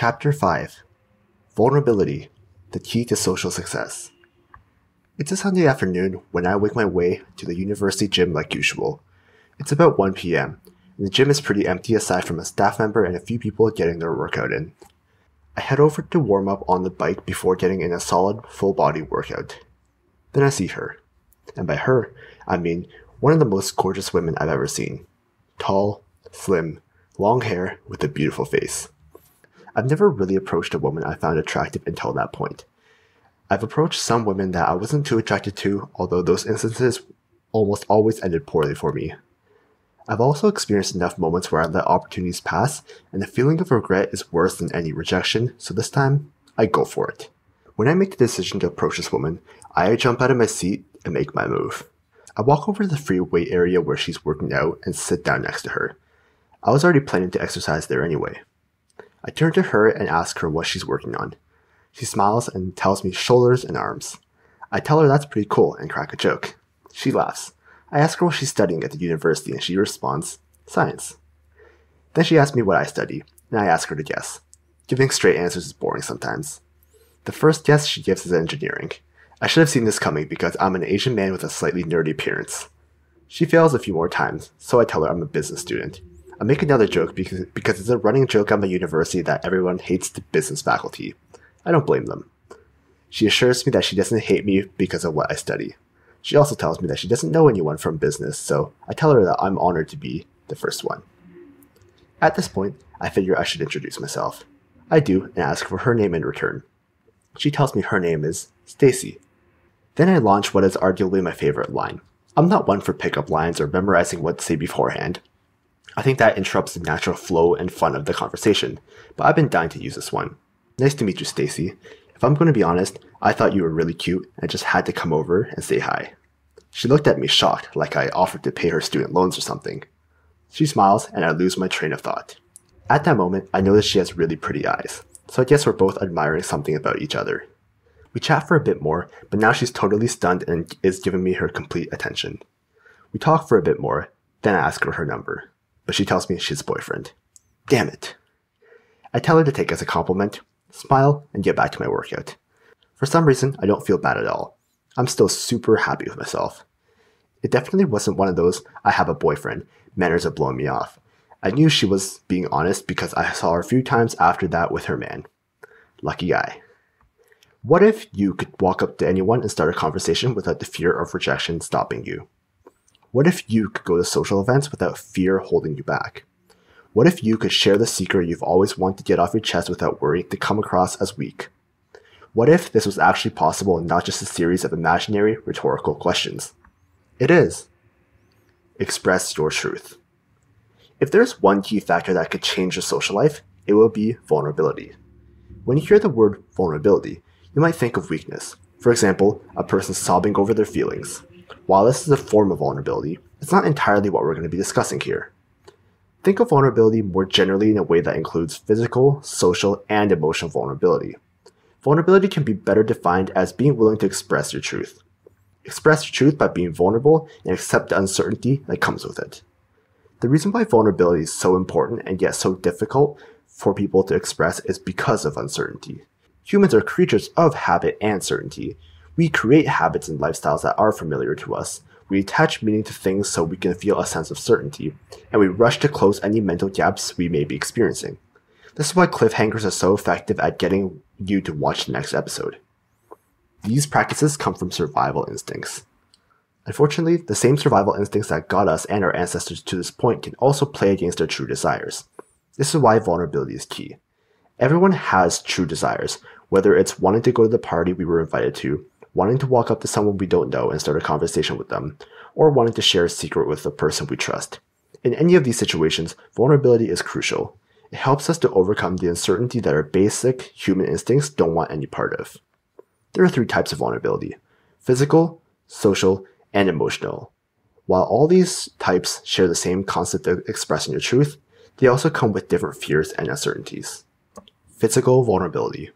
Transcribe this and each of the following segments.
Chapter 5 Vulnerability, the Key to Social Success. It's a Sunday afternoon when I make my way to the university gym like usual. It's about 1 p.m., and the gym is pretty empty aside from a staff member and a few people getting their workout in. I head over to warm up on the bike before getting in a solid, full-body workout. Then I see her. And by her, I mean one of the most gorgeous women I've ever seen. Tall, slim, long hair with a beautiful face. I've never really approached a woman I found attractive until that point. I've approached some women that I wasn't too attracted to, although those instances almost always ended poorly for me. I've also experienced enough moments where I let opportunities pass, and the feeling of regret is worse than any rejection, so this time, I go for it. When I make the decision to approach this woman, I jump out of my seat and make my move. I walk over to the free weight area where she's working out and sit down next to her. I was already planning to exercise there anyway. I turn to her and ask her what she's working on. She smiles and tells me shoulders and arms. I tell her that's pretty cool and crack a joke. She laughs. I ask her what she's studying at the university and she responds, science. Then she asks me what I study, and I ask her to guess. Giving straight answers is boring sometimes. The first guess she gives is engineering. I should have seen this coming because I'm an Asian man with a slightly nerdy appearance. She fails a few more times, so I tell her I'm a business student. I make another joke because it's a running joke at my university that everyone hates the business faculty. I don't blame them. She assures me that she doesn't hate me because of what I study. She also tells me that she doesn't know anyone from business, so I tell her that I'm honored to be the first one. At this point, I figure I should introduce myself. I do and ask for her name in return. She tells me her name is Stacy. Then I launch what is arguably my favorite line. I'm not one for pickup lines or memorizing what to say beforehand. I think that interrupts the natural flow and fun of the conversation, but I've been dying to use this one. Nice to meet you, Stacy. If I'm going to be honest, I thought you were really cute and just had to come over and say hi. She looked at me shocked, like I offered to pay her student loans or something. She smiles and I lose my train of thought. At that moment, I notice she has really pretty eyes, so I guess we're both admiring something about each other. We chat for a bit more, but now she's totally stunned and is giving me her complete attention. We talk for a bit more, then I ask her her number. But she tells me she's boyfriend. Damn it. I tell her to take it as a compliment, smile, and get back to my workout. For some reason, I don't feel bad at all. I'm still super happy with myself. It definitely wasn't one of those, I have a boyfriend, manners are blowing me off. I knew she was being honest because I saw her a few times after that with her man. Lucky guy. What if you could walk up to anyone and start a conversation without the fear of rejection stopping you? What if you could go to social events without fear holding you back? What if you could share the secret you've always wanted to get off your chest without worrying to come across as weak? What if this was actually possible and not just a series of imaginary, rhetorical questions? It is. Express your truth. If there's one key factor that could change your social life, it will be vulnerability. When you hear the word vulnerability, you might think of weakness. For example, a person sobbing over their feelings. While this is a form of vulnerability, it's not entirely what we're going to be discussing here. Think of vulnerability more generally in a way that includes physical, social, and emotional vulnerability. Vulnerability can be better defined as being willing to express your truth. Express your truth by being vulnerable and accept the uncertainty that comes with it. The reason why vulnerability is so important and yet so difficult for people to express is because of uncertainty. Humans are creatures of habit and certainty. We create habits and lifestyles that are familiar to us. We attach meaning to things so we can feel a sense of certainty, and we rush to close any mental gaps we may be experiencing. This is why cliffhangers are so effective at getting you to watch the next episode. These practices come from survival instincts. Unfortunately, the same survival instincts that got us and our ancestors to this point can also play against our true desires. This is why vulnerability is key. Everyone has true desires, whether it's wanting to go to the party we were invited to, wanting to walk up to someone we don't know and start a conversation with them, or wanting to share a secret with a person we trust. In any of these situations, vulnerability is crucial. It helps us to overcome the uncertainty that our basic human instincts don't want any part of. There are 3 types of vulnerability: physical, social, and emotional. While all these types share the same concept of expressing your truth, they also come with different fears and uncertainties. Physical vulnerability.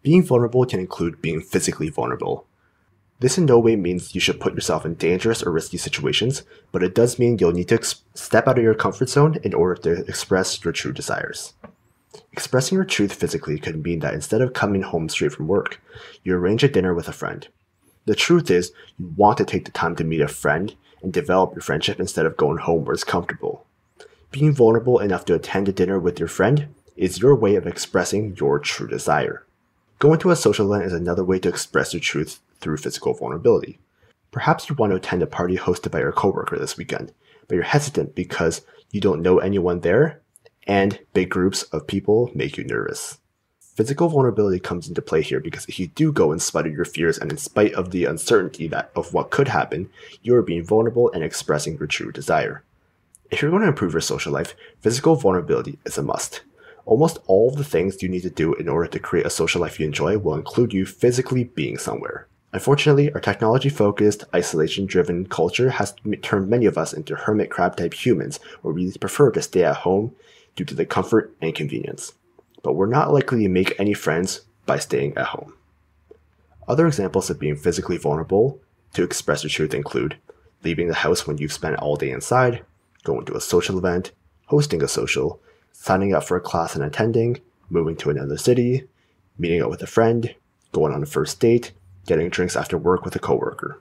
Being vulnerable can include being physically vulnerable. This in no way means you should put yourself in dangerous or risky situations, but it does mean you'll need to step out of your comfort zone in order to express your true desires. Expressing your truth physically could mean that instead of coming home straight from work, you arrange a dinner with a friend. The truth is, you want to take the time to meet a friend and develop your friendship instead of going home where it's comfortable. Being vulnerable enough to attend a dinner with your friend is your way of expressing your true desire. Going to a social event is another way to express your truth through physical vulnerability. Perhaps you want to attend a party hosted by your coworker this weekend, but you're hesitant because you don't know anyone there, and big groups of people make you nervous. Physical vulnerability comes into play here because if you do go in spite of your fears and in spite of the uncertainty of what could happen, you are being vulnerable and expressing your true desire. If you're going to improve your social life, physical vulnerability is a must. Almost all of the things you need to do in order to create a social life you enjoy will include you physically being somewhere. Unfortunately, our technology-focused, isolation-driven culture has turned many of us into hermit crab-type humans where we prefer to stay at home due to the comfort and convenience. But we're not likely to make any friends by staying at home. Other examples of being physically vulnerable to express your truth include leaving the house when you've spent all day inside, going to a social event, hosting a social, signing up for a class and attending, moving to another city, meeting up with a friend, going on a first date, getting drinks after work with a coworker.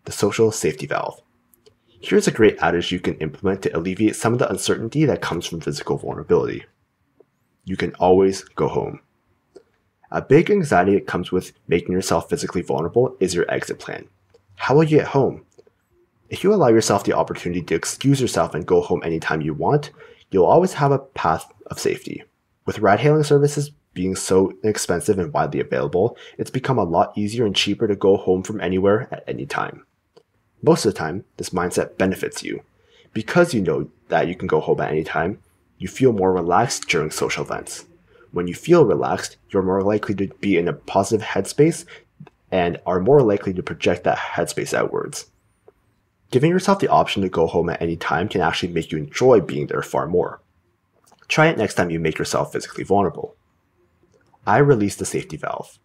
The social safety valve. Here's a great adage you can implement to alleviate some of the uncertainty that comes from physical vulnerability. You can always go home. A big anxiety that comes with making yourself physically vulnerable is your exit plan. How will you get home? If you allow yourself the opportunity to excuse yourself and go home anytime you want, you'll always have a path of safety. With ride-hailing services being so inexpensive and widely available, it's become a lot easier and cheaper to go home from anywhere at any time. Most of the time, this mindset benefits you. Because you know that you can go home at any time, you feel more relaxed during social events. When you feel relaxed, you're more likely to be in a positive headspace and are more likely to project that headspace outwards. Giving yourself the option to go home at any time can actually make you enjoy being there far more. Try it next time you make yourself physically vulnerable. I released the safety valve.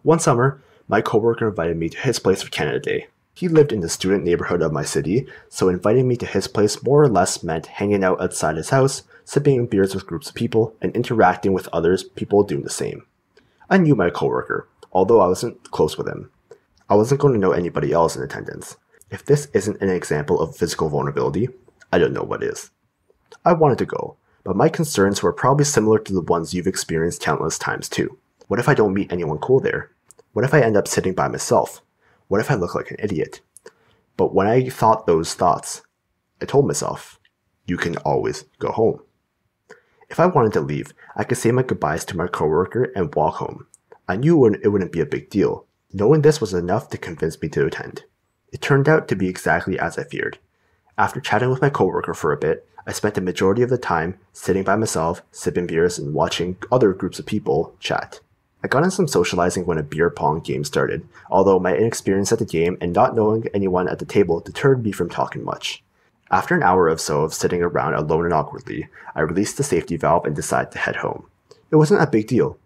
One summer, my coworker invited me to his place for Canada Day. He lived in the student neighborhood of my city, so inviting me to his place more or less meant hanging out outside his house, sipping beers with groups of people, and interacting with others people doing the same. I knew my coworker, although I wasn't close with him. I wasn't going to know anybody else in attendance. If this isn't an example of physical vulnerability, I don't know what is. I wanted to go, but my concerns were probably similar to the ones you've experienced countless times too. What if I don't meet anyone cool there? What if I end up sitting by myself? What if I look like an idiot? But when I thought those thoughts, I told myself, you can always go home. If I wanted to leave, I could say my goodbyes to my coworker and walk home. I knew it wouldn't be a big deal. Knowing this was enough to convince me to attend. It turned out to be exactly as I feared. After chatting with my coworker for a bit, I spent the majority of the time sitting by myself, sipping beers, and watching other groups of people chat. I got in some socializing when a beer pong game started, although my inexperience at the game and not knowing anyone at the table deterred me from talking much. After an hour or so of sitting around alone and awkwardly, I released the safety valve and decided to head home. It wasn't a big deal.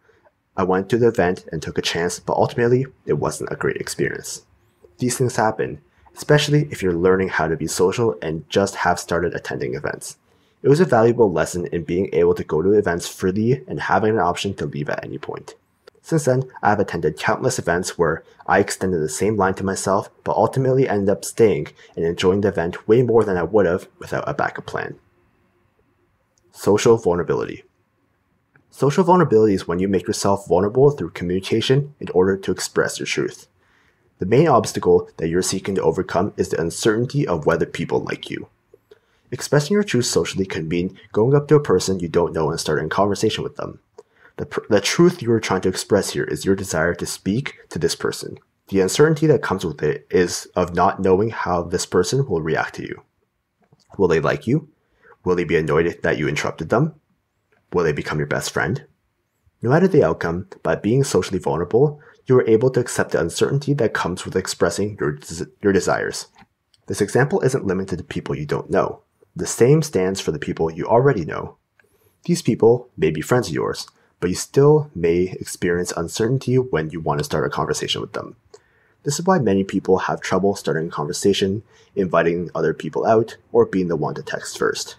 I went to the event and took a chance, but ultimately, it wasn't a great experience. These things happen, especially if you're learning how to be social and just have started attending events. It was a valuable lesson in being able to go to events freely and having an option to leave at any point. Since then, I have attended countless events where I extended the same line to myself, but ultimately ended up staying and enjoying the event way more than I would have without a backup plan. Social vulnerability. Social vulnerability is when you make yourself vulnerable through communication in order to express your truth. The main obstacle that you're seeking to overcome is the uncertainty of whether people like you. Expressing your truth socially can mean going up to a person you don't know and starting a conversation with them. The truth you are trying to express here is your desire to speak to this person. The uncertainty that comes with it is of not knowing how this person will react to you. Will they like you? Will they be annoyed that you interrupted them? Will they become your best friend? No matter the outcome, by being socially vulnerable, you are able to accept the uncertainty that comes with expressing your desires. This example isn't limited to people you don't know. The same stands for the people you already know. These people may be friends of yours, but you still may experience uncertainty when you want to start a conversation with them. This is why many people have trouble starting a conversation, inviting other people out, or being the one to text first.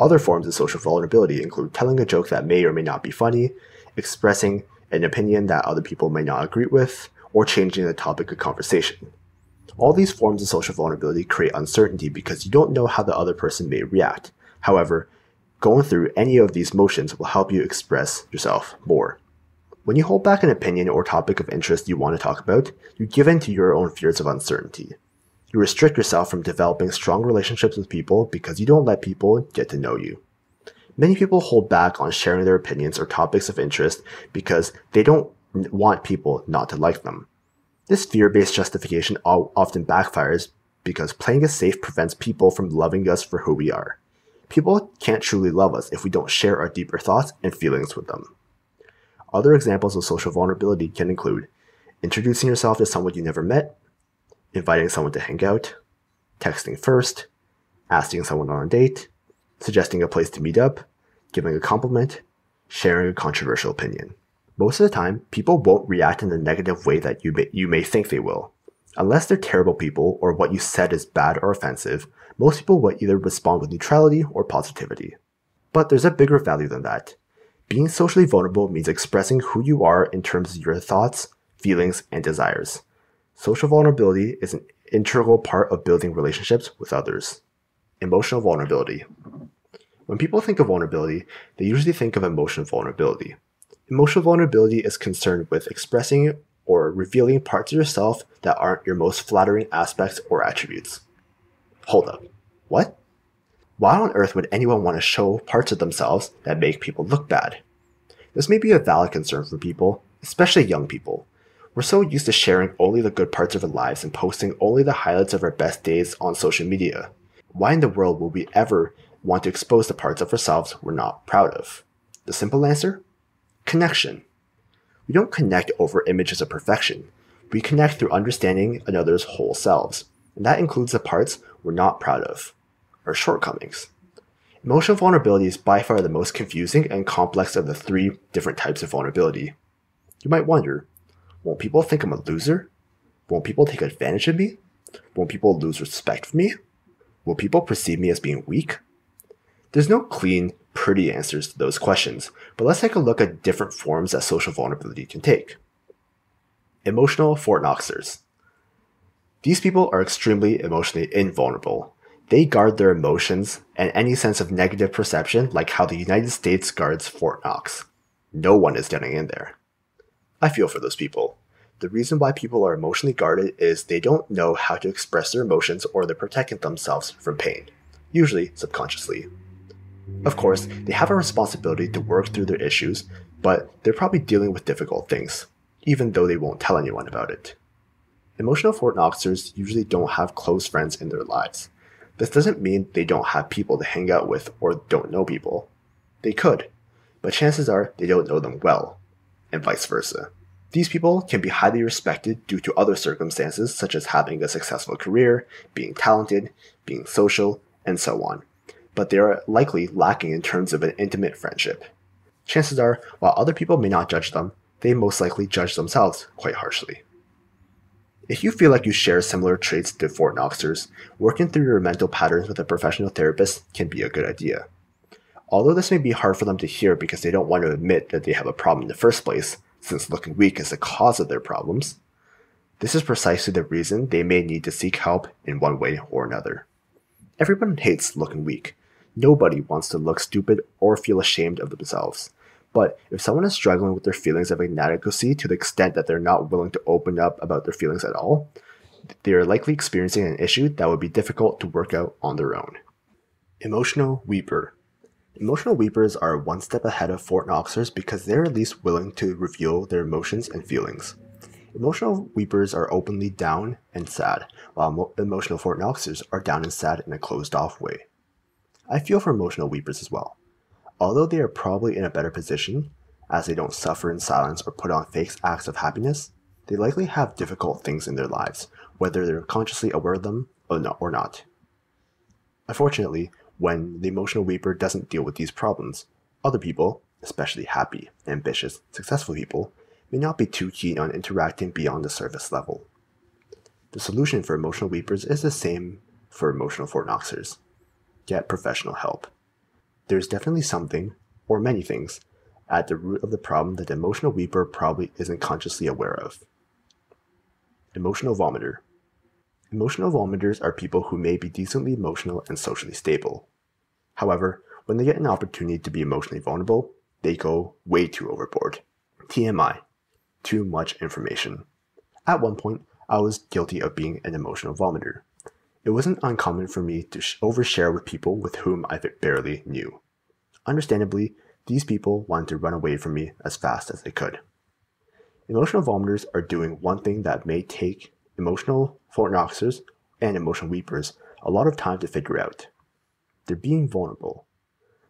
Other forms of social vulnerability include telling a joke that may or may not be funny, expressing an opinion that other people may not agree with, or changing the topic of conversation. All these forms of social vulnerability create uncertainty because you don't know how the other person may react. However, going through any of these motions will help you express yourself more. When you hold back an opinion or topic of interest you want to talk about, you give in to your own fears of uncertainty. You restrict yourself from developing strong relationships with people because you don't let people get to know you. Many people hold back on sharing their opinions or topics of interest because they don't want people not to like them. This fear-based justification often backfires because playing it safe prevents people from loving us for who we are. People can't truly love us if we don't share our deeper thoughts and feelings with them. Other examples of social vulnerability can include introducing yourself to someone you never met, inviting someone to hang out, texting first, asking someone on a date, suggesting a place to meet up, giving a compliment, sharing a controversial opinion. Most of the time, people won't react in the negative way that you may think they will. Unless they're terrible people or what you said is bad or offensive, most people will either respond with neutrality or positivity. But there's a bigger value than that. Being socially vulnerable means expressing who you are in terms of your thoughts, feelings, and desires. Social vulnerability is an integral part of building relationships with others. Emotional vulnerability. When people think of vulnerability, they usually think of emotional vulnerability. Emotional vulnerability is concerned with expressing or revealing parts of yourself that aren't your most flattering aspects or attributes. Hold up. What? Why on earth would anyone want to show parts of themselves that make people look bad? This may be a valid concern for people, especially young people. We're so used to sharing only the good parts of our lives and posting only the highlights of our best days on social media. Why in the world would we ever want to expose the parts of ourselves we're not proud of? The simple answer? Connection. We don't connect over images of perfection. We connect through understanding another's whole selves, and that includes the parts we're not proud of, our shortcomings. Emotional vulnerability is by far the most confusing and complex of the three different types of vulnerability. You might wonder, won't people think I'm a loser? Won't people take advantage of me? Won't people lose respect for me? Will people perceive me as being weak? There's no clean, pretty answers to those questions, but let's take a look at different forms that social vulnerability can take. Emotional Fort Knoxers. These people are extremely emotionally invulnerable. They guard their emotions and any sense of negative perception like how the United States guards Fort Knox. No one is getting in there. I feel for those people. The reason why people are emotionally guarded is they don't know how to express their emotions or they're protecting themselves from pain, usually subconsciously. Of course, they have a responsibility to work through their issues, but they're probably dealing with difficult things, even though they won't tell anyone about it. Emotional Fort Knoxers usually don't have close friends in their lives. This doesn't mean they don't have people to hang out with or don't know people. They could, but chances are they don't know them well, and vice versa. These people can be highly respected due to other circumstances such as having a successful career, being talented, being social, and so on. But they are likely lacking in terms of an intimate friendship. Chances are, while other people may not judge them, they most likely judge themselves quite harshly. If you feel like you share similar traits to Fort Knoxers, working through your mental patterns with a professional therapist can be a good idea. Although this may be hard for them to hear because they don't want to admit that they have a problem in the first place, since looking weak is the cause of their problems, this is precisely the reason they may need to seek help in one way or another. Everyone hates looking weak. Nobody wants to look stupid or feel ashamed of themselves. But if someone is struggling with their feelings of inadequacy to the extent that they're not willing to open up about their feelings at all, they are likely experiencing an issue that would be difficult to work out on their own. Emotional Weeper. Emotional weepers are one step ahead of Fort Knoxers because they're at least willing to reveal their emotions and feelings. Emotional weepers are openly down and sad, while emotional Fort Knoxers are down and sad in a closed-off way. I feel for emotional weepers as well. Although they are probably in a better position, as they don't suffer in silence or put on fake acts of happiness, they likely have difficult things in their lives, whether they're consciously aware of them or not. Unfortunately, when the emotional weeper doesn't deal with these problems, other people, especially happy, ambitious, successful people, may not be too keen on interacting beyond the surface level. The solution for emotional weepers is the same for emotional Fort Knoxers. Get professional help. There's definitely something, or many things, at the root of the problem that the emotional weeper probably isn't consciously aware of. Emotional vomiter. Emotional vomiters are people who may be decently emotional and socially stable. However, when they get an opportunity to be emotionally vulnerable, they go way too overboard. TMI. Too much information. At one point, I was guilty of being an emotional vomiter. It wasn't uncommon for me to overshare with people with whom I barely knew. Understandably, these people wanted to run away from me as fast as they could. Emotional vomiters are doing one thing that may take emotional officers and emotional weepers a lot of time to figure out. They're being vulnerable.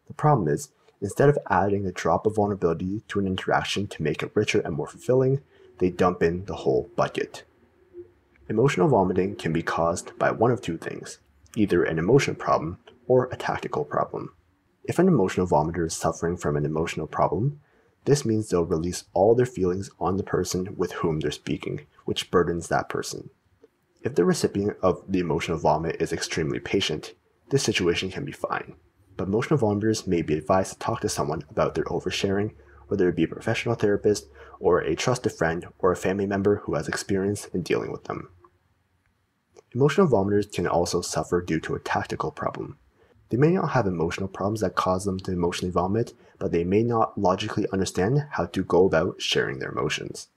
The problem is, instead of adding a drop of vulnerability to an interaction to make it richer and more fulfilling, they dump in the whole bucket. Emotional vomiting can be caused by one of two things, either an emotional problem or a tactical problem. If an emotional vomiter is suffering from an emotional problem, this means they'll release all their feelings on the person with whom they're speaking, which burdens that person. If the recipient of the emotional vomit is extremely patient, this situation can be fine. But emotional vomiters may be advised to talk to someone about their oversharing, whether it be a professional therapist or a trusted friend or a family member who has experience in dealing with them. Emotional vomiters can also suffer due to a tactical problem. They may not have emotional problems that cause them to emotionally vomit, but they may not logically understand how to go about sharing their emotions.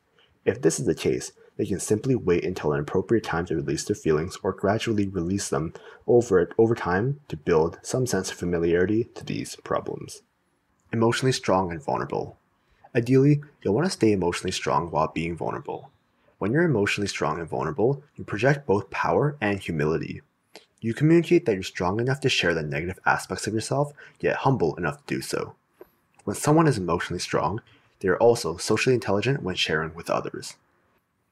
If this is the case, they can simply wait until an appropriate time to release their feelings or gradually release them over time to build some sense of familiarity to these problems. Emotionally strong and vulnerable. Ideally, you'll want to stay emotionally strong while being vulnerable. When you're emotionally strong and vulnerable, you project both power and humility. You communicate that you're strong enough to share the negative aspects of yourself, yet humble enough to do so. When someone is emotionally strong, they are also socially intelligent when sharing with others.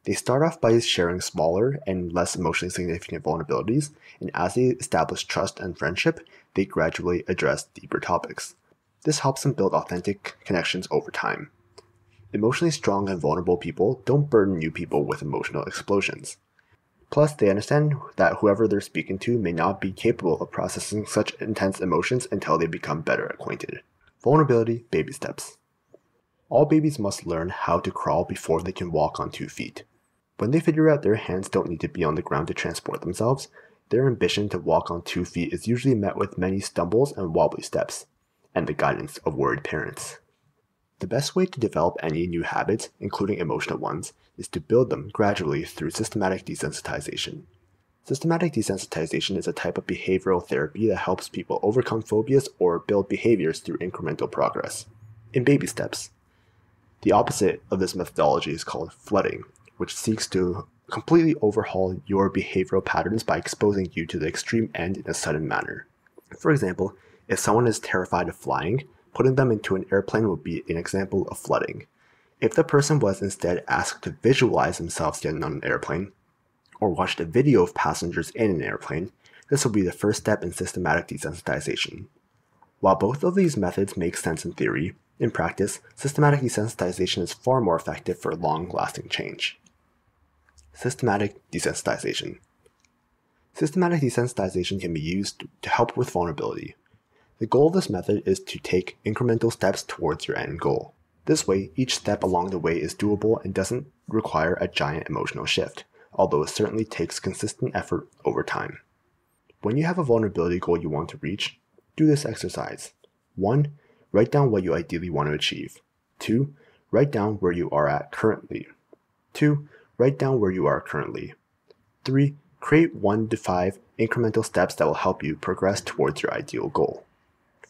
They start off by sharing smaller and less emotionally significant vulnerabilities, and as they establish trust and friendship, they gradually address deeper topics. This helps them build authentic connections over time. Emotionally strong and vulnerable people don't burden new people with emotional explosions. Plus, they understand that whoever they're speaking to may not be capable of processing such intense emotions until they become better acquainted. Vulnerability baby steps. All babies must learn how to crawl before they can walk on 2 feet. When they figure out their hands don't need to be on the ground to transport themselves, their ambition to walk on 2 feet is usually met with many stumbles and wobbly steps, and the guidance of worried parents. The best way to develop any new habits, including emotional ones, is to build them gradually through systematic desensitization. Systematic desensitization is a type of behavioral therapy that helps people overcome phobias or build behaviors through incremental progress, in baby steps. The opposite of this methodology is called flooding, which seeks to completely overhaul your behavioral patterns by exposing you to the extreme end in a sudden manner. For example, if someone is terrified of flying, putting them into an airplane would be an example of flooding. If the person was instead asked to visualize themselves getting on an airplane, or watched a video of passengers in an airplane, this will be the first step in systematic desensitization. While both of these methods make sense in theory, in practice, systematic desensitization is far more effective for long-lasting change. Systematic desensitization. Systematic desensitization can be used to help with vulnerability. The goal of this method is to take incremental steps towards your end goal. This way, each step along the way is doable and doesn't require a giant emotional shift, although it certainly takes consistent effort over time. When you have a vulnerability goal you want to reach, do this exercise. 1. Write down what you ideally want to achieve. 2. Write down where you are at currently. 2. Write down where you are currently. 3. Create 1 to 5 incremental steps that will help you progress towards your ideal goal.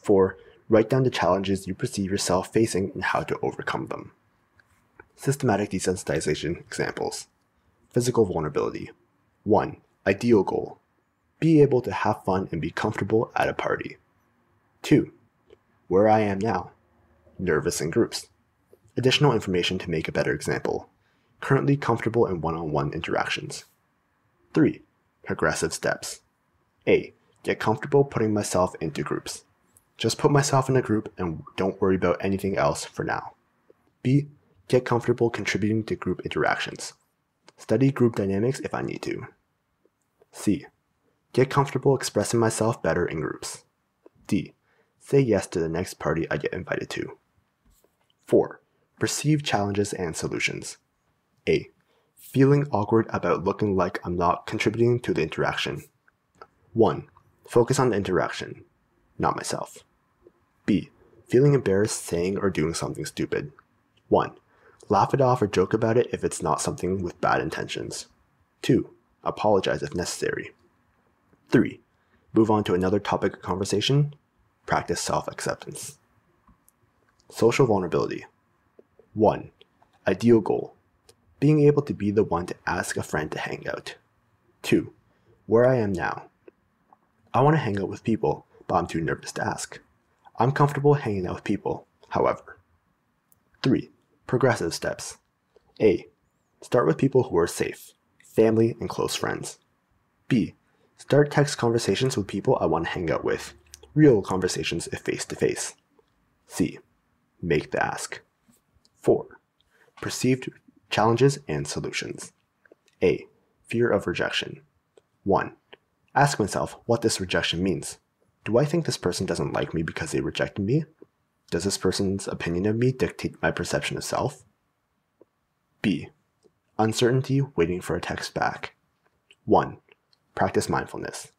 4. Write down the challenges you perceive yourself facing and how to overcome them. Systematic desensitization examples. Physical vulnerability. 1. Ideal goal. Be able to have fun and be comfortable at a party. 2. Where I am now. Nervous in groups. Additional information to make a better example. Currently comfortable in one-on-one interactions. 3. Progressive steps. A. Get comfortable putting myself into groups. Just put myself in a group and don't worry about anything else for now. B. Get comfortable contributing to group interactions. Study group dynamics if I need to. C. Get comfortable expressing myself better in groups. D. Say yes to the next party I get invited to. 4. Perceive challenges and solutions. A. Feeling awkward about looking like I'm not contributing to the interaction. 1. Focus on the interaction, not myself. B. Feeling embarrassed saying or doing something stupid. 1. Laugh it off or joke about it if it's not something with bad intentions. 2. Apologize if necessary. 3. Move on to another topic of conversation. Practice self-acceptance. Social vulnerability. 1. Ideal goal. Being able to be the one to ask a friend to hang out. 2. Where I am now. I want to hang out with people, but I'm too nervous to ask. I'm comfortable hanging out with people, however. 3. Progressive steps. A. Start with people who are safe, family and close friends. B. Start text conversations with people I want to hang out with, real conversations if face-to-face. C. Make the ask. 4. Perceived challenges and solutions. A. Fear of rejection. 1. Ask myself what this rejection means. Do I think this person doesn't like me because they rejected me? Does this person's opinion of me dictate my perception of self? B. Uncertainty waiting for a text back. 1. Practice mindfulness.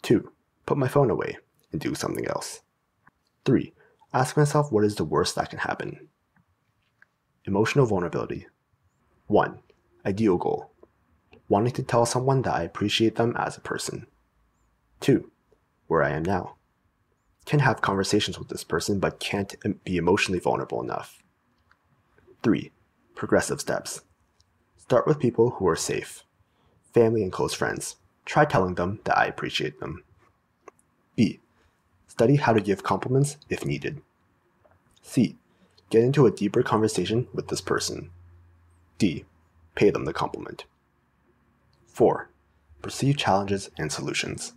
2. Put my phone away and do something else. 3. Ask myself what is the worst that can happen. Emotional vulnerability. 1. Ideal goal. Wanting to tell someone that I appreciate them as a person. 2. Where I am now. Can have conversations with this person but can't be emotionally vulnerable enough. 3. Progressive steps. Start with people who are safe, family and close friends. Try telling them that I appreciate them. B. Study how to give compliments if needed. C. Get into a deeper conversation with this person. D. Pay them the compliment. 4. Perceive challenges and solutions.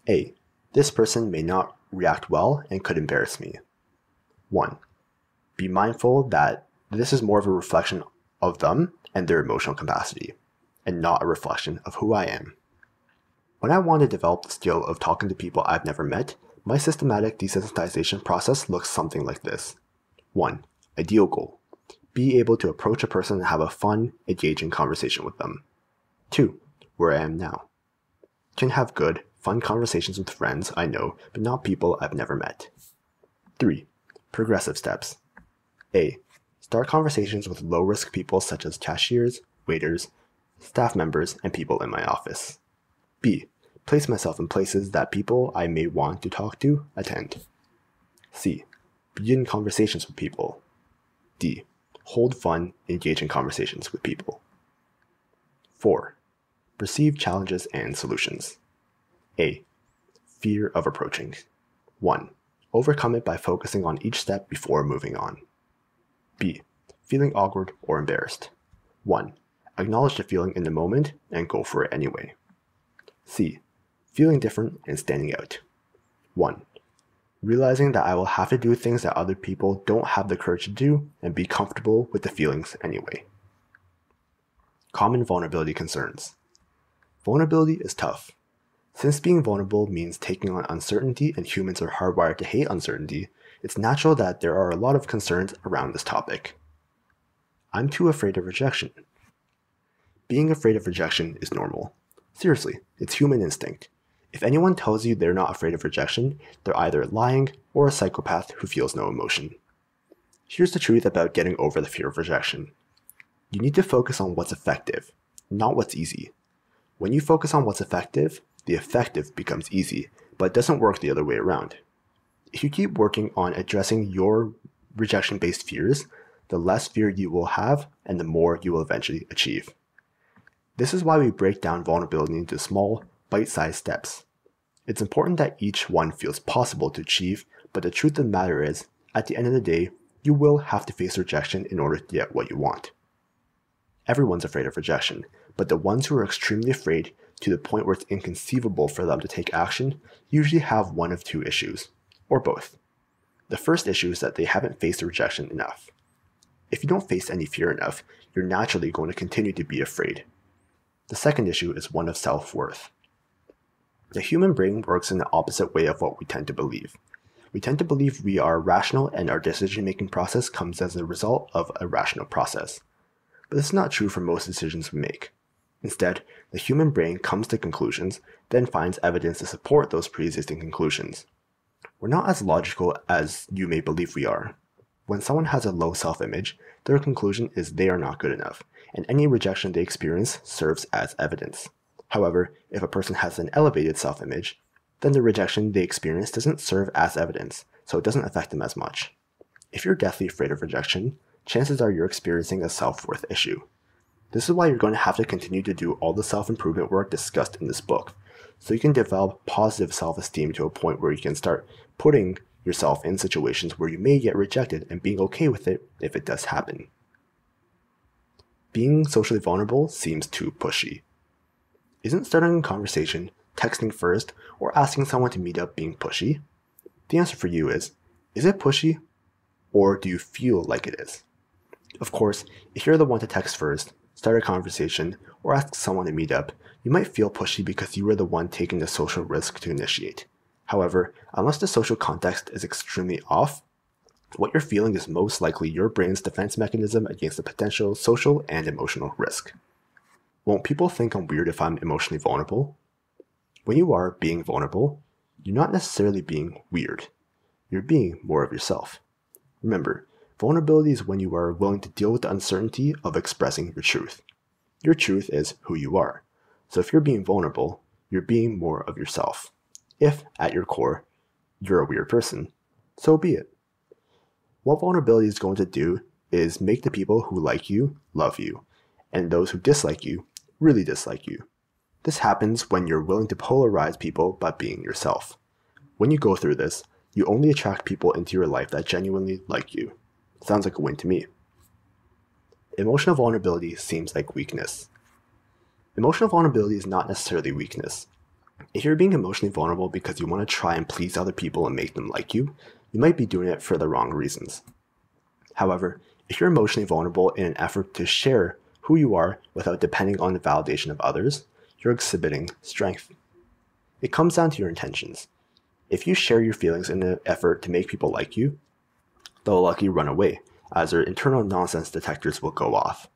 A. This person may not react well and could embarrass me. 1. Be mindful that this is more of a reflection of them and their emotional capacity, and not a reflection of who I am. When I want to develop the skill of talking to people I've never met, my systematic desensitization process looks something like this. 1. Ideal goal. Be able to approach a person and have a fun, engaging conversation with them. 2. Where I am now. Can have good, fun conversations with friends I know, but not people I've never met. 3. Progressive steps. A. Start conversations with low-risk people such as cashiers, waiters, staff members, and people in my office. B. Place myself in places that people I may want to talk to attend. C. Begin conversations with people. D. Hold fun, engaging conversations with people. 4. Perceive challenges and solutions. A. Fear of approaching. 1. Overcome it by focusing on each step before moving on. B. Feeling awkward or embarrassed. 1. Acknowledge the feeling in the moment and go for it anyway. C. Feeling different and standing out. 1. Realizing that I will have to do things that other people don't have the courage to do and be comfortable with the feelings anyway. Common vulnerability concerns. Vulnerability is tough. Since being vulnerable means taking on uncertainty and humans are hardwired to hate uncertainty, it's natural that there are a lot of concerns around this topic. I'm too afraid of rejection. Being afraid of rejection is normal. Seriously, it's human instinct. If anyone tells you they're not afraid of rejection, they're either lying or a psychopath who feels no emotion. Here's the truth about getting over the fear of rejection. You need to focus on what's effective, not what's easy. When you focus on what's effective, the effective becomes easy, but it doesn't work the other way around. If you keep working on addressing your rejection-based fears, the less fear you will have and the more you will eventually achieve. This is why we break down vulnerability into small, bite-sized steps. It's important that each one feels possible to achieve, but the truth of the matter is, at the end of the day, you will have to face rejection in order to get what you want. Everyone's afraid of rejection, but the ones who are extremely afraid to the point where it's inconceivable for them to take action usually have one of two issues, or both. The first issue is that they haven't faced rejection enough. If you don't face any fear enough, you're naturally going to continue to be afraid. The second issue is one of self-worth. The human brain works in the opposite way of what we tend to believe. We tend to believe we are rational and our decision-making process comes as a result of a rational process. But this is not true for most decisions we make. Instead, the human brain comes to conclusions, then finds evidence to support those pre-existing conclusions. We're not as logical as you may believe we are. When someone has a low self-image, their conclusion is they are not good enough, and any rejection they experience serves as evidence. However, if a person has an elevated self-image, then the rejection they experience doesn't serve as evidence, so it doesn't affect them as much. If you're deathly afraid of rejection, chances are you're experiencing a self-worth issue. This is why you're going to have to continue to do all the self-improvement work discussed in this book, so you can develop positive self-esteem to a point where you can start putting yourself in situations where you may get rejected and being okay with it if it does happen. Being socially vulnerable seems too pushy. Isn't starting a conversation, texting first, or asking someone to meet up being pushy? The answer for you is it pushy, or do you feel like it is? Of course, if you're the one to text first, start a conversation, or ask someone to meet up, you might feel pushy because you were the one taking the social risk to initiate. However, unless the social context is extremely off, what you're feeling is most likely your brain's defense mechanism against the potential social and emotional risk. Won't people think I'm weird if I'm emotionally vulnerable? When you are being vulnerable, you're not necessarily being weird. You're being more of yourself. Remember, vulnerability is when you are willing to deal with the uncertainty of expressing your truth. Your truth is who you are. So if you're being vulnerable, you're being more of yourself. If, at your core, you're a weird person, so be it. What vulnerability is going to do is make the people who like you love you, and those who dislike you really dislike you. This happens when you're willing to polarize people by being yourself. When you go through this, you only attract people into your life that genuinely like you. Sounds like a win to me. Emotional vulnerability seems like weakness. Emotional vulnerability is not necessarily weakness. If you're being emotionally vulnerable because you want to try and please other people and make them like you, you might be doing it for the wrong reasons. However, if you're emotionally vulnerable in an effort to share who you are without depending on the validation of others, you're exhibiting strength. It comes down to your intentions. If you share your feelings in an effort to make people like you, they'll likely run away, as their internal nonsense detectors will go off.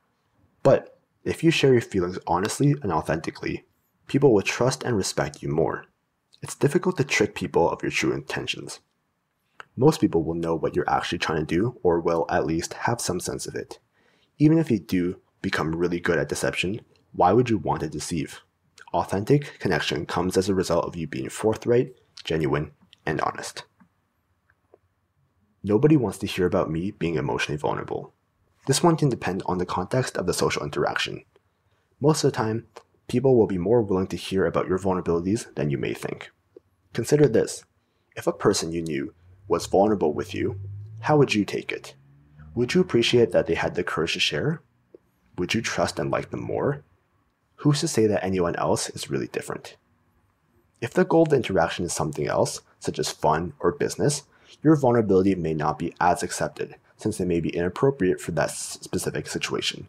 But if you share your feelings honestly and authentically, people will trust and respect you more. It's difficult to trick people of your true intentions. Most people will know what you're actually trying to do, or will at least have some sense of it. Even if you do become really good at deception, why would you want to deceive? Authentic connection comes as a result of you being forthright, genuine, and honest. Nobody wants to hear about me being emotionally vulnerable. This one can depend on the context of the social interaction. Most of the time, people will be more willing to hear about your vulnerabilities than you may think. Consider this. If a person you knew was vulnerable with you, how would you take it? Would you appreciate that they had the courage to share? Would you trust and like them more? Who's to say that anyone else is really different? If the goal of the interaction is something else, such as fun or business, your vulnerability may not be as accepted, since they may be inappropriate for that specific situation.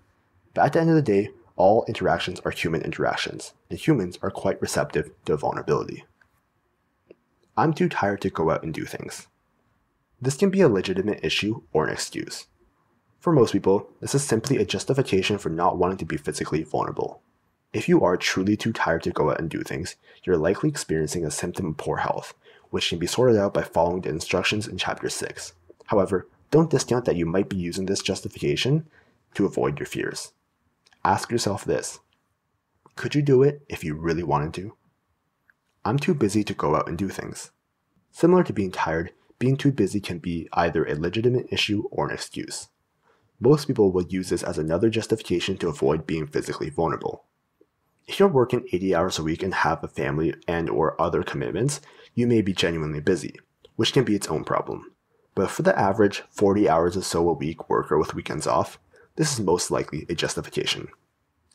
But at the end of the day, all interactions are human interactions, and humans are quite receptive to vulnerability. I'm too tired to go out and do things. This can be a legitimate issue or an excuse. For most people, this is simply a justification for not wanting to be physically vulnerable. If you are truly too tired to go out and do things, you're likely experiencing a symptom of poor health, which can be sorted out by following the instructions in Chapter 6. However, don't discount that you might be using this justification to avoid your fears. Ask yourself this: could you do it if you really wanted to? I'm too busy to go out and do things. Similar to being tired, being too busy can be either a legitimate issue or an excuse. Most people will use this as another justification to avoid being physically vulnerable. If you're working 80 hours a week and have a family and/or other commitments, you may be genuinely busy, which can be its own problem. But for the average 40 hours or so a week worker with weekends off, this is most likely a justification.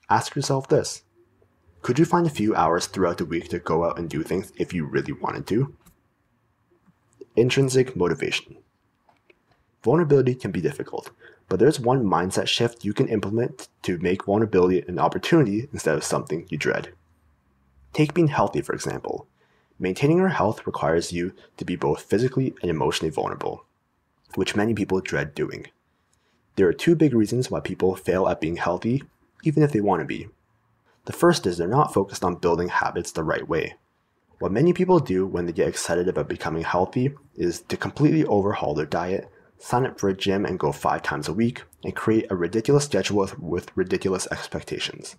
Ask yourself this: could you find a few hours throughout the week to go out and do things if you really wanted to? Intrinsic motivation. Vulnerability can be difficult, but there's one mindset shift you can implement to make vulnerability an opportunity instead of something you dread. Take being healthy, for example. Maintaining our health requires you to be both physically and emotionally vulnerable, which many people dread doing. There are two big reasons why people fail at being healthy, even if they want to be. The first is they're not focused on building habits the right way. What many people do when they get excited about becoming healthy is to completely overhaul their diet, sign up for a gym and go 5 times a week, and create a ridiculous schedule with ridiculous expectations.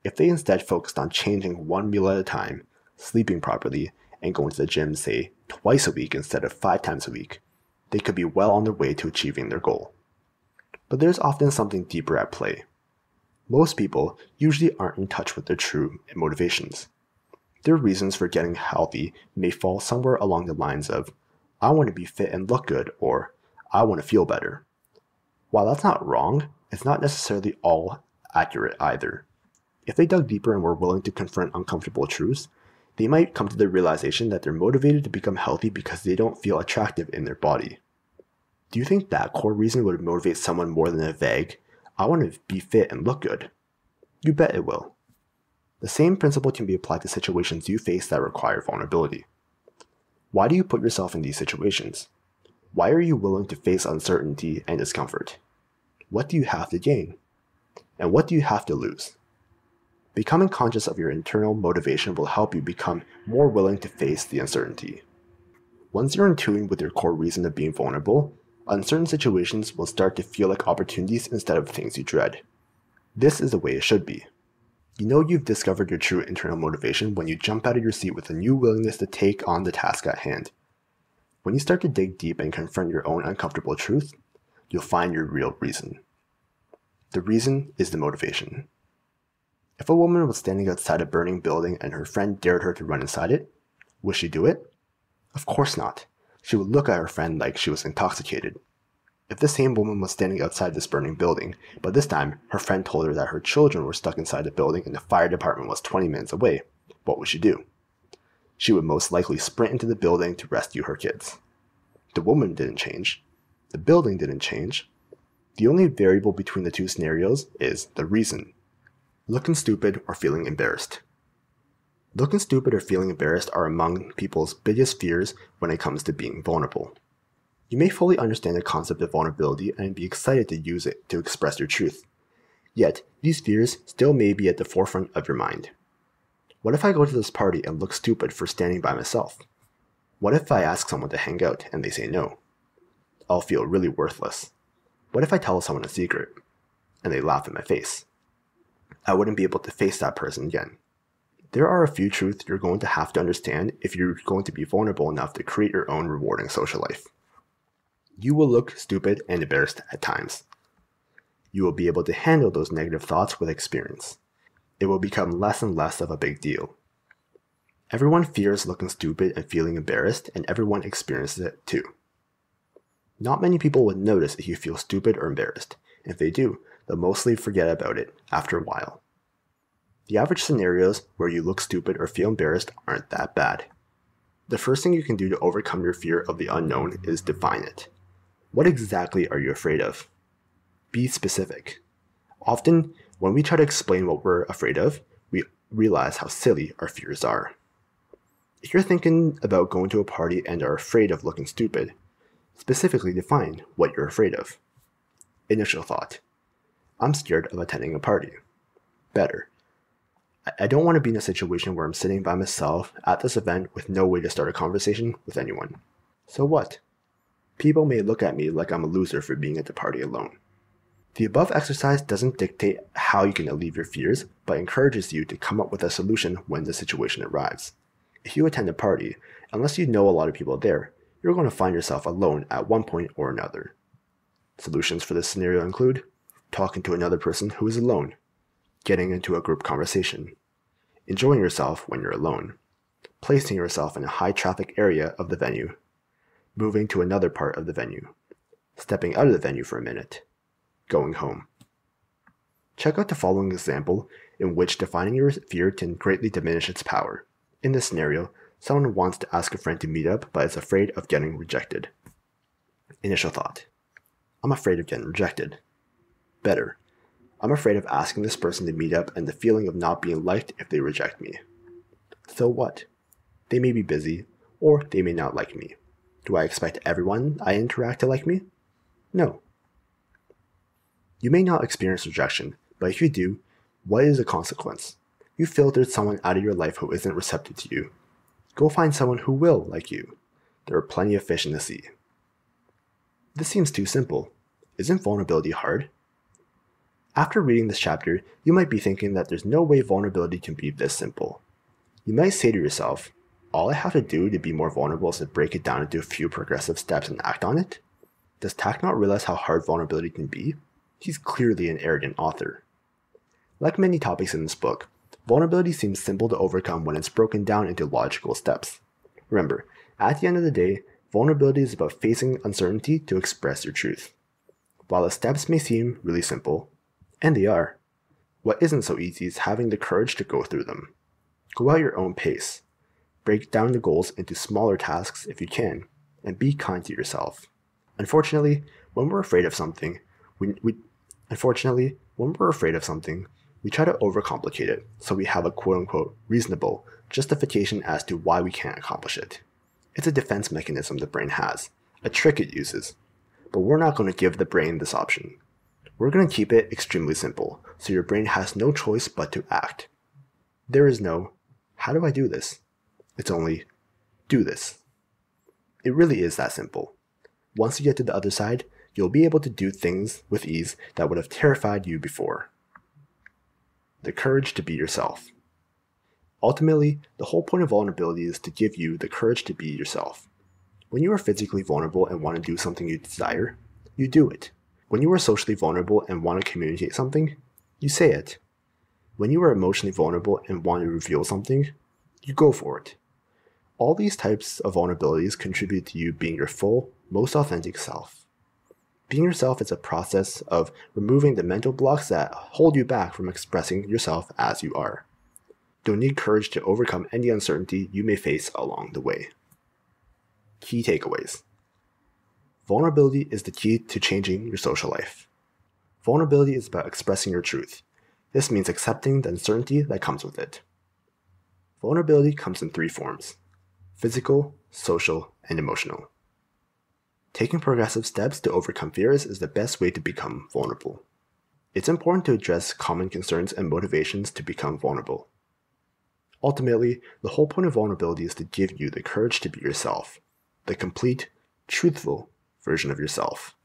If they instead focused on changing one meal at a time, sleeping properly, and going to the gym, say, twice a week instead of 5 times a week, they could be well on their way to achieving their goal. But there's often something deeper at play. Most people usually aren't in touch with their true motivations. Their reasons for getting healthy may fall somewhere along the lines of, I want to be fit and look good, or I want to feel better. While that's not wrong, it's not necessarily all accurate either. If they dug deeper and were willing to confront uncomfortable truths, they might come to the realization that they're motivated to become healthy because they don't feel attractive in their body. Do you think that core reason would motivate someone more than a vague, I want to be fit and look good? You bet it will. The same principle can be applied to situations you face that require vulnerability. Why do you put yourself in these situations? Why are you willing to face uncertainty and discomfort? What do you have to gain? And what do you have to lose? Becoming conscious of your internal motivation will help you become more willing to face the uncertainty. Once you're in tune with your core reason of being vulnerable, uncertain situations will start to feel like opportunities instead of things you dread. This is the way it should be. You know you've discovered your true internal motivation when you jump out of your seat with a new willingness to take on the task at hand. When you start to dig deep and confront your own uncomfortable truth, you'll find your real reason. The reason is the motivation. If a woman was standing outside a burning building and her friend dared her to run inside it, would she do it? Of course not. She would look at her friend like she was intoxicated. If the same woman was standing outside this burning building, but this time her friend told her that her children were stuck inside the building and the fire department was 20 minutes away, what would she do? She would most likely sprint into the building to rescue her kids. The woman didn't change. The building didn't change. The only variable between the two scenarios is the reason. Looking stupid or feeling embarrassed. Looking stupid or feeling embarrassed are among people's biggest fears when it comes to being vulnerable. You may fully understand the concept of vulnerability and be excited to use it to express your truth. Yet, these fears still may be at the forefront of your mind. What if I go to this party and look stupid for standing by myself? What if I ask someone to hang out and they say no? I'll feel really worthless. What if I tell someone a secret and they laugh in my face? I wouldn't be able to face that person again. There are a few truths you're going to have to understand if you're going to be vulnerable enough to create your own rewarding social life. You will look stupid and embarrassed at times. You will be able to handle those negative thoughts with experience. It will become less and less of a big deal. Everyone fears looking stupid and feeling embarrassed, and everyone experiences it too. Not many people would notice if you feel stupid or embarrassed. If they do, they'll mostly forget about it after a while. The average scenarios where you look stupid or feel embarrassed aren't that bad. The first thing you can do to overcome your fear of the unknown is define it. What exactly are you afraid of? Be specific. Often, when we try to explain what we're afraid of, we realize how silly our fears are. If you're thinking about going to a party and are afraid of looking stupid, specifically define what you're afraid of. Initial thought. I'm scared of attending a party. Better. I don't want to be in a situation where I'm sitting by myself at this event with no way to start a conversation with anyone. So what? People may look at me like I'm a loser for being at the party alone. The above exercise doesn't dictate how you can alleviate your fears, but encourages you to come up with a solution when the situation arrives. If you attend a party, unless you know a lot of people there, you're going to find yourself alone at one point or another. Solutions for this scenario include talking to another person who is alone, getting into a group conversation, enjoying yourself when you're alone, placing yourself in a high-traffic area of the venue, moving to another part of the venue, stepping out of the venue for a minute, going home. Check out the following example in which defining your fear can greatly diminish its power. In this scenario, someone wants to ask a friend to meet up but is afraid of getting rejected. Initial thought. I'm afraid of getting rejected. Better. I'm afraid of asking this person to meet up and the feeling of not being liked if they reject me. So what? They may be busy, or they may not like me. Do I expect everyone I interact to like me? No. You may not experience rejection, but if you do, what is the consequence? You filtered someone out of your life who isn't receptive to you. Go find someone who will like you. There are plenty of fish in the sea. This seems too simple. Isn't vulnerability hard? After reading this chapter, you might be thinking that there's no way vulnerability can be this simple. You might say to yourself, all I have to do to be more vulnerable is to break it down into a few progressive steps and act on it? Does Tak not realize how hard vulnerability can be? He's clearly an arrogant author. Like many topics in this book, vulnerability seems simple to overcome when it's broken down into logical steps. Remember, at the end of the day, vulnerability is about facing uncertainty to express your truth. While the steps may seem really simple, and they are, what isn't so easy is having the courage to go through them. Go at your own pace. Break down the goals into smaller tasks if you can, and be kind to yourself. Unfortunately, when we're afraid of something, we try to overcomplicate it, so we have a quote-unquote reasonable justification as to why we can't accomplish it. It's a defense mechanism the brain has, a trick it uses. But we're not going to give the brain this option. We're going to keep it extremely simple, so your brain has no choice but to act. There is no, how do I do this? It's only, do this. It really is that simple. Once you get to the other side, you'll be able to do things with ease that would have terrified you before. The courage to be yourself. Ultimately, the whole point of vulnerability is to give you the courage to be yourself. When you are physically vulnerable and want to do something you desire, you do it. When you are socially vulnerable and want to communicate something, you say it. When you are emotionally vulnerable and want to reveal something, you go for it. All these types of vulnerabilities contribute to you being your full, most authentic self. Being yourself is a process of removing the mental blocks that hold you back from expressing yourself as you are. You'll need courage to overcome any uncertainty you may face along the way. Key takeaways. Vulnerability is the key to changing your social life. Vulnerability is about expressing your truth. This means accepting the uncertainty that comes with it. Vulnerability comes in 3 forms: physical, social, and emotional. Taking progressive steps to overcome fears is the best way to become vulnerable. It's important to address common concerns and motivations to become vulnerable. Ultimately, the whole point of vulnerability is to give you the courage to be yourself, the complete, truthful version of yourself.